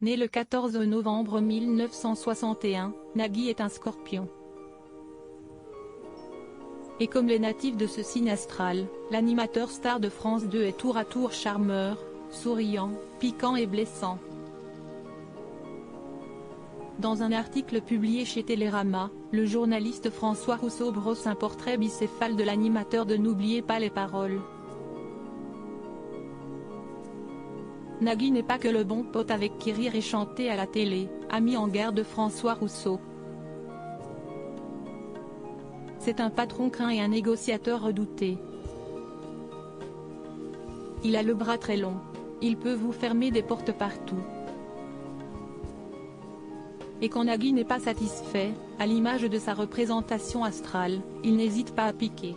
Né le 14 novembre 1961, Nagui est un scorpion. Et comme les natifs de ce signe astral, l'animateur star de France 2 est tour à tour charmeur, souriant, piquant et blessant. Dans un article publié chez Télérama, le journaliste François Rousseau brosse un portrait bicéphale de l'animateur de N'oubliez pas les paroles. Nagui n'est pas que le bon pote avec qui rire et chanter à la télé, a mis en garde François Rousseau. C'est un patron craint et un négociateur redouté. Il a le bras très long. Il peut vous fermer des portes partout. Et quand Nagui n'est pas satisfait, à l'image de sa représentation astrale, il n'hésite pas à piquer.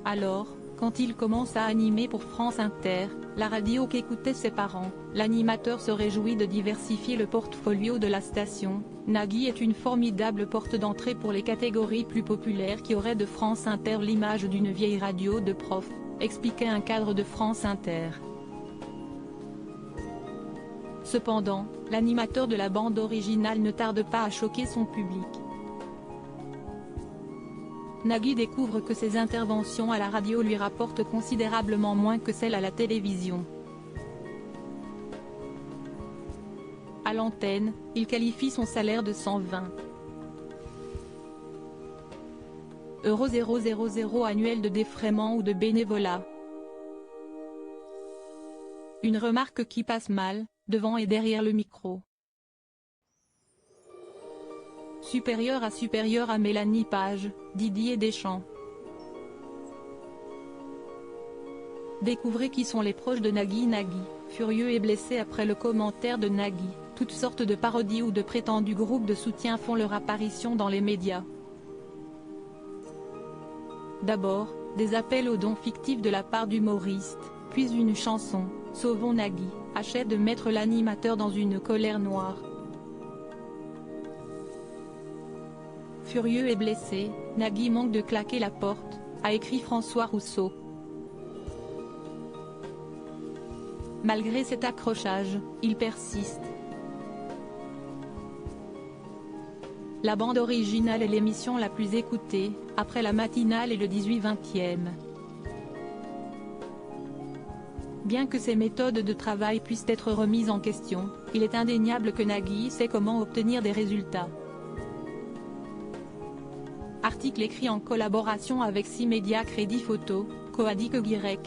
Alors, quand il commence à animer pour France Inter, la radio qu'écoutaient ses parents, l'animateur se réjouit de diversifier le portfolio de la station. Nagui est une formidable porte d'entrée pour les catégories plus populaires qui auraient de France Inter l'image d'une vieille radio de prof, expliquait un cadre de France Inter. Cependant, l'animateur de la bande originale ne tarde pas à choquer son public. Nagui découvre que ses interventions à la radio lui rapportent considérablement moins que celles à la télévision. À l'antenne, il qualifie son salaire de 120 € annuel de défraiement ou de bénévolat. Une remarque qui passe mal, devant et derrière le micro. Supérieur à Mélanie Page, Didier Deschamps. Découvrez qui sont les proches de Nagui. Nagui, furieux et blessé après le commentaire de Nagui, toutes sortes de parodies ou de prétendus groupes de soutien font leur apparition dans les médias. D'abord, des appels aux dons fictifs de la part d'humoristes, puis une chanson, Sauvons Nagui, achève de mettre l'animateur dans une colère noire. Furieux et blessé, Nagui manque de claquer la porte, a écrit François Rousseau. Malgré cet accrochage, il persiste. La bande originale est l'émission la plus écoutée, après la matinale et le 18-20e. Bien que ses méthodes de travail puissent être remises en question, il est indéniable que Nagui sait comment obtenir des résultats. Article écrit en collaboration avec 6 médias Crédit Photo, Coadic Guirec.